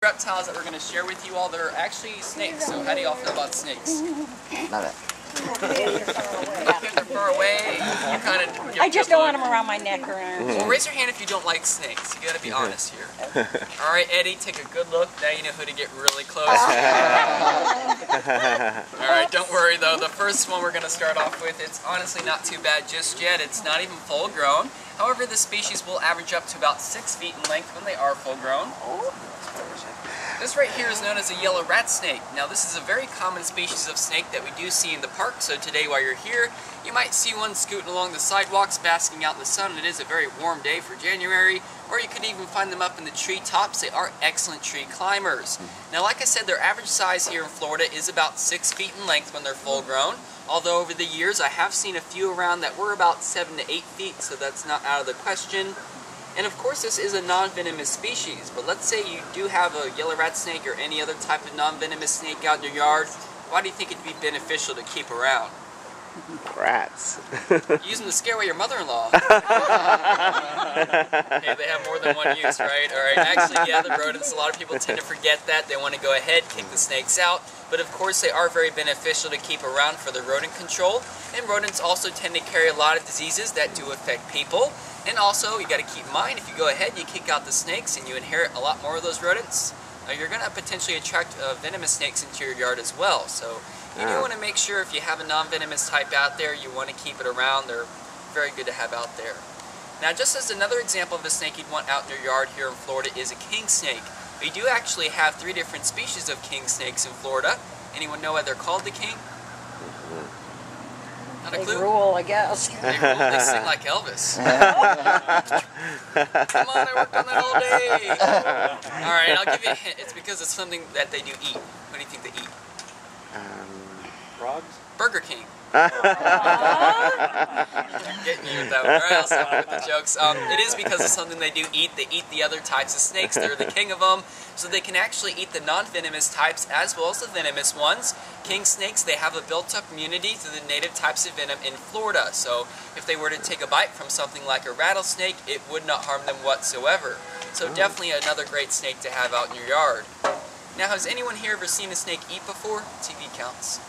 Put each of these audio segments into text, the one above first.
Reptiles that we're going to share with you all, they're actually snakes. So how do you all feel about snakes? Love it. If they're far away, you kind of... I just don't want them around my neck or arms. Well, raise your hand if you don't like snakes. You got to be honest here. All right, Eddie, take a good look. Now you know who to get really close. All right, don't worry though. The first one we're going to start off with, it's honestly not too bad just yet. It's not even full grown. However, the species will average up to about 6 feet in length when they are full grown. This right here is known as a yellow rat snake. Now this is a very common species of snake that we do see in the park, so today while you're here, you might see one scooting along the sidewalks basking out in the sun. It is a very warm day for January, or you could even find them up in the tree tops. They are excellent tree climbers. Now like I said, their average size here in Florida is about 6 feet in length when they're full grown. Although over the years I have seen a few around that were about 7 to 8 feet, so that's not out of the question. And of course this is a non-venomous species, but let's say you do have a yellow rat snake or any other type of non-venomous snake out in your yard. Why do you think it'd be beneficial to keep around? Rats. Use them to scare away your mother-in-law. Hey, they have more than one use, right? Alright, actually, yeah, the rodents, a lot of people tend to forget that. They want to go ahead, kick the snakes out. But of course, they are very beneficial to keep around for the rodent control. And rodents also tend to carry a lot of diseases that do affect people. And also, you got to keep in mind, if you go ahead, you kick out the snakes and you inherit a lot more of those rodents, you're going to potentially attract venomous snakes into your yard as well. So you do want to make sure if you have a non-venomous type out there, you want to keep it around. They're very good to have out there. Now, just as another example of a snake you'd want out in your yard here in Florida is a king snake. We do actually have 3 different species of king snakes in Florida. Anyone know why they're called the king? Not a clue? They rule, I guess. They rule, they sing like Elvis. Come on, I worked on that all day. Alright, I'll give you a hint. It's because it's something that they do eat. What do you think they eat? Frogs? Burger King. I'm getting you with that one. Alright, I'll stop with the jokes. It is because of something they do eat. They eat the other types of snakes. They're the king of them. So they can actually eat the non-venomous types as well as the venomous ones. King snakes, they have a built-up immunity to the native types of venom in Florida. So if they were to take a bite from something like a rattlesnake, it would not harm them whatsoever. So definitely another great snake to have out in your yard. Now, has anyone here ever seen a snake eat before? TV counts.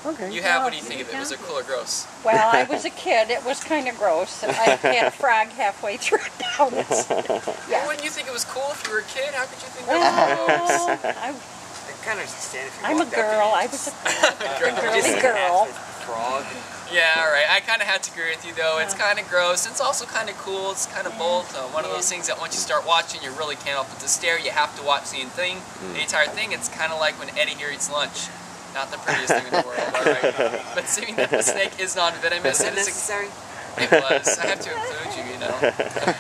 Okay. You have? What do you think of it? Was it cool or gross? Well, I was a kid. It was kind of gross. I had a frog halfway through it down. Yeah. Wouldn't you think it was cool if you were a kid? How could you think that was gross? I'm a girl. I was a girly girl. Frog. Yeah, alright. I kind of have to agree with you though. It's kind of gross. It's also kind of cool. It's kind of both. One of those things that once you start watching, you really can't help but to stare. You have to watch the entire thing. It's kind of like when Eddie here eats lunch. Not the prettiest thing in the world, alright. But seeing that the snake is non-venomous, it is necessary. It was. I have to include you, you know.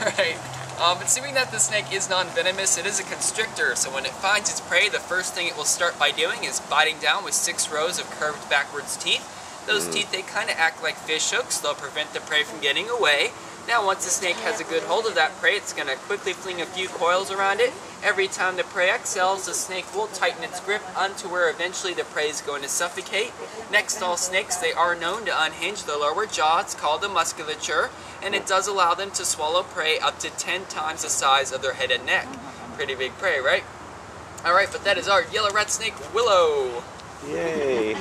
Alright. But seeing that the snake is non-venomous, it is a constrictor. So when it finds its prey, the first thing it will start by doing is biting down with 6 rows of curved backwards teeth. Those teeth, they kind of act like fish hooks. They'll prevent the prey from getting away. Now once the snake has a good hold of that prey, it's going to quickly fling a few coils around it. Every time the prey exhales, the snake will tighten its grip unto where eventually the prey is going to suffocate. Next, all snakes, they are known to unhinge the lower jaw. It's called the musculature, and it does allow them to swallow prey up to 10 times the size of their head and neck. Pretty big prey, right? Alright, but that is our yellow rat snake, Willow. Yay.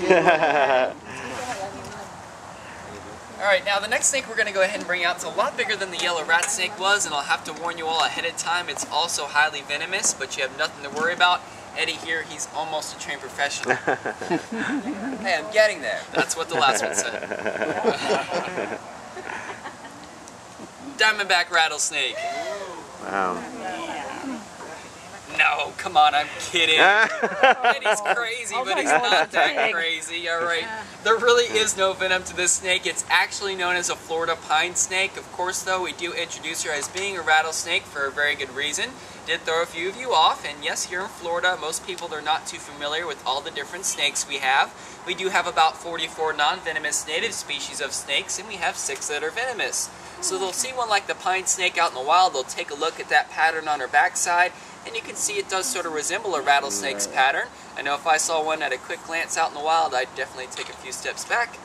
Alright, now the next snake we're going to go ahead and bring out is a lot bigger than the yellow rat snake was, and I'll have to warn you all ahead of time, it's also highly venomous, but you have nothing to worry about. Eddie here, he's almost a trained professional. Hey, I'm getting there. That's what the last one said. Diamondback rattlesnake. Wow. No, come on, I'm kidding. Eddie's crazy, but he's not that crazy, alright. There really is no venom to this snake. It's actually known as a Florida pine snake. Of course, though, we do introduce her as being a rattlesnake for a very good reason. Did throw a few of you off, and yes, here in Florida, most people are not too familiar with all the different snakes we have. We do have about 44 non-venomous native species of snakes, and we have 6 that are venomous. So they'll see one like the pine snake out in the wild, they'll take a look at that pattern on her backside, and you can see it does sort of resemble a rattlesnake's pattern. I know if I saw one at a quick glance out in the wild, I'd definitely take a few steps back.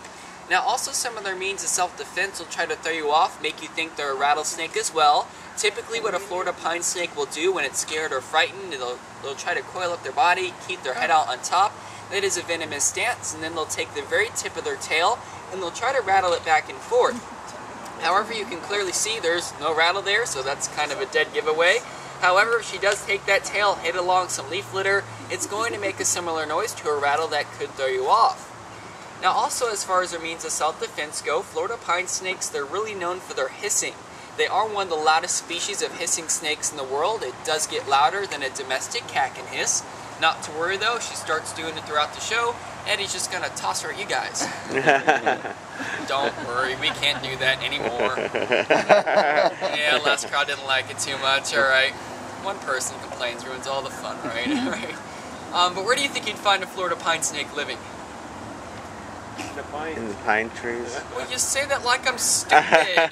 Now also some of their means of self-defense will try to throw you off, make you think they're a rattlesnake as well. Typically what a Florida pine snake will do when it's scared or frightened, they'll try to coil up their body, keep their head out on top. That is a venomous stance, and then they'll take the very tip of their tail and they'll try to rattle it back and forth. However, you can clearly see there's no rattle there, so that's kind of a dead giveaway. However, if she does take that tail, hit along some leaf litter, it's going to make a similar noise to a rattle that could throw you off. Now also, as far as their means of self-defense go, Florida pine snakes, they're really known for their hissing. They are one of the loudest species of hissing snakes in the world. It does get louder than a domestic cat can hiss. Not to worry though, she starts doing it throughout the show, Eddie's just gonna toss her at you guys. Don't worry, we can't do that anymore. Yeah, last crowd didn't like it too much, alright. One person complains, ruins all the fun, right? Right. But where do you think you'd find a Florida pine snake living? In the pine trees. Well, you say that like I'm stupid.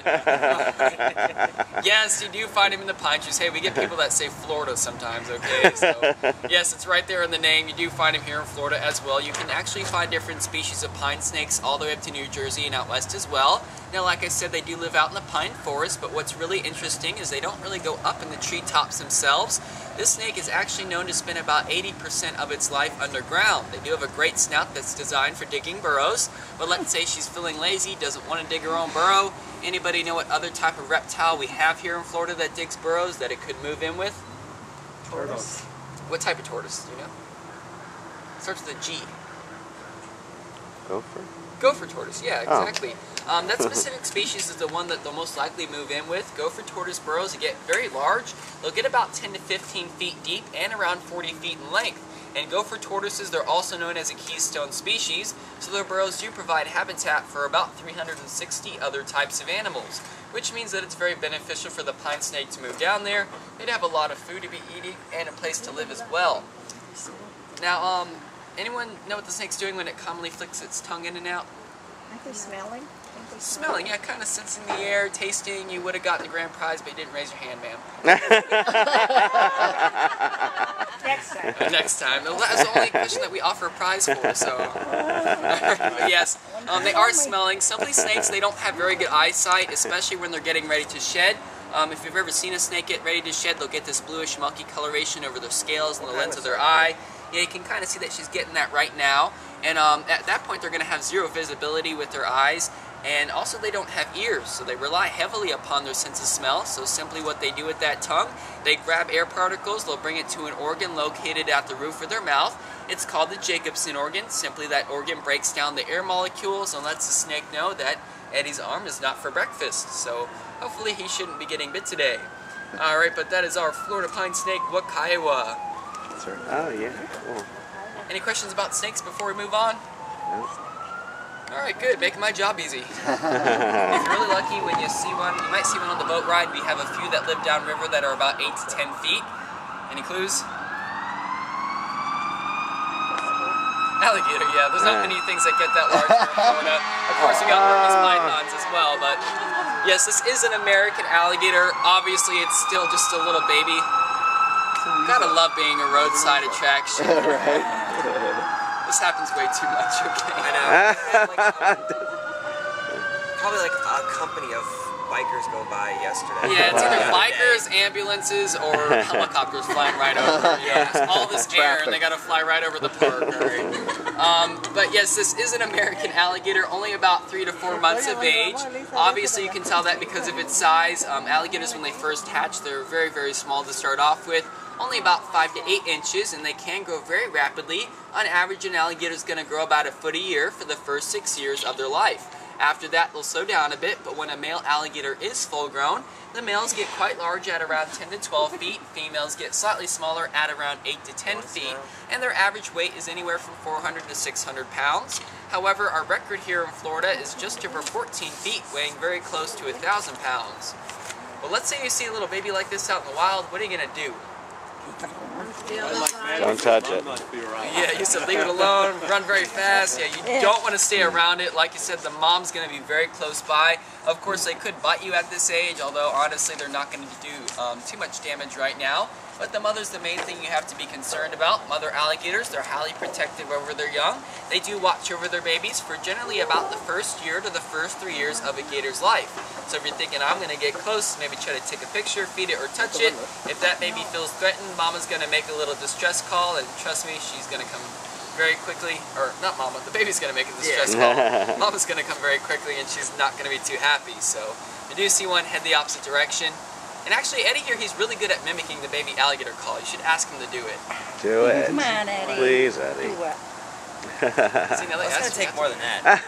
Yes, you do find him in the pine trees. Hey, we get people that say Florida sometimes, okay? So, yes, it's right there in the name. You do find him here in Florida as well. You can actually find different species of pine snakes all the way up to New Jersey and out west as well. Now, like I said, they do live out in the pine forest, but what's really interesting is they don't really go up in the treetops themselves. This snake is actually known to spend about 80% of its life underground. They do have a great snout that's designed for digging burrows, but let's say she's feeling lazy, doesn't want to dig her own burrow. Anybody know what other type of reptile we have here in Florida that digs burrows that it could move in with? Tortoise. What type of tortoise, do you know? Starts with a G. Gopher? Gopher tortoise, yeah, exactly. That specific species is the one that they'll most likely move in with. Gopher tortoise burrows get very large. They'll get about 10 to 15 feet deep and around 40 feet in length. And gopher tortoises, they're also known as a keystone species, so their burrows do provide habitat for about 360 other types of animals, which means that it's very beneficial for the pine snake to move down there. They'd have a lot of food to be eating and a place to live as well. Now, anyone know what the snake's doing when it commonly flicks its tongue in and out? Aren't they smelling? Smelling, yeah, kind of sensing the air, tasting. You would have gotten the grand prize, but you didn't raise your hand, ma'am. Next time. Next time. That was the only question that we offer a prize for, so. But yes, they are smelling. Some of these snakes, they don't have very good eyesight, especially when they're getting ready to shed. If you've ever seen a snake get ready to shed, they'll get this bluish, milky coloration over their scales and the lens of their eye. Yeah, you can kind of see that she's getting that right now. And at that point, they're going to have zero visibility with their eyes. And also they don't have ears, so they rely heavily upon their sense of smell. So simply what they do with that tongue, they grab air particles, they'll bring it to an organ located at the roof of their mouth. It's called the Jacobson organ. Simply that organ breaks down the air molecules and lets the snake know that Eddie's arm is not for breakfast. So hopefully he shouldn't be getting bit today. Alright, but that is our Florida pine snake, Wachee. Oh yeah, cool. Any questions about snakes before we move on? No. Alright, good. Making my job easy. If you're really lucky, when you see one, you might see one on the boat ride. We have a few that live downriver that are about 8 to 10 feet. Any clues? Alligator, yeah. There's not many things that get that large here in Florida. Of course, we got Burmese pythons as well, but yes, this is an American alligator. Obviously, it's still just a little baby. Gotta love being a roadside attraction. Right. This happens way too much, okay? I know. Probably like a company of bikers go by yesterday. Yeah, it's either bikers, ambulances, or helicopters flying right over. Yeah, there's all this air, and they gotta fly right over the park. Right? But yes, this is an American alligator, only about 3 to 4 months of age. Obviously, you can tell that because of its size. Alligators, when they first hatch, they're very, very small to start off with. Only about 5 to 8 inches, and they can grow very rapidly. On average, an alligator is going to grow about a foot a year for the first 6 years of their life. After that, they'll slow down a bit, but when a male alligator is full grown, the males get quite large at around 10 to 12 feet, females get slightly smaller at around 8 to 10 feet, and their average weight is anywhere from 400 to 600 pounds. However, our record here in Florida is just over 14 feet, weighing very close to 1,000 pounds. Well, let's say you see a little baby like this out in the wild, what are you going to do? Steal the Don't touch it. Yeah, you said leave it alone, run very fast. Yeah, you don't want to stay around it. Like you said, the mom's going to be very close by. Of course, they could bite you at this age, although honestly, they're not going to do too much damage right now. But the mother's the main thing you have to be concerned about. Mother alligators, they're highly protective over their young. They do watch over their babies for generally about the first year to the first 3 years of a gator's life. So if you're thinking, I'm going to get close, maybe try to take a picture, feed it, or touch it. If that baby feels threatened, mama's going to make a little distress call, and trust me, she's going to come very quickly, or not mama, the baby's going to make a distress call. Mama's going to come very quickly, and she's not going to be too happy. So if you do see one, head the opposite direction. And actually, Eddie here, he's really good at mimicking the baby alligator call. You should ask him to do it. Do it. Come on, Eddie. Please, Eddie. Do it. See, now It's gonna take more than that.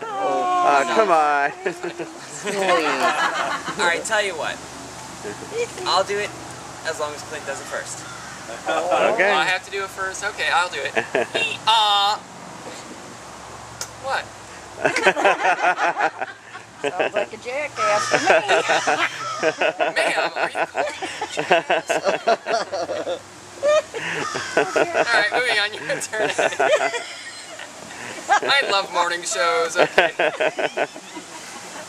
Oh, come on. Alright, tell you what. I'll do it as long as Clint does it first. Okay. I have to do it first? Okay, I'll do it. What? Sounds like a jackass to me. Ma'am, are you cool? Alright, moving on, your turn. I love morning shows. Okay.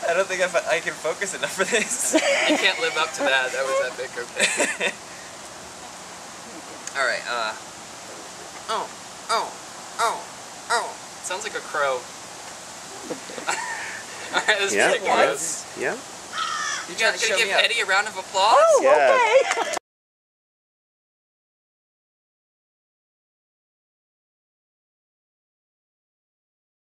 I don't think I can focus enough for this. You can't live up to that. That was epic. Okay. Alright, oh. Sounds like a crow. Alright, this is Yeah. pretty gross. Yeah. You gotta give Eddie a round of applause? Oh, Yeah. okay.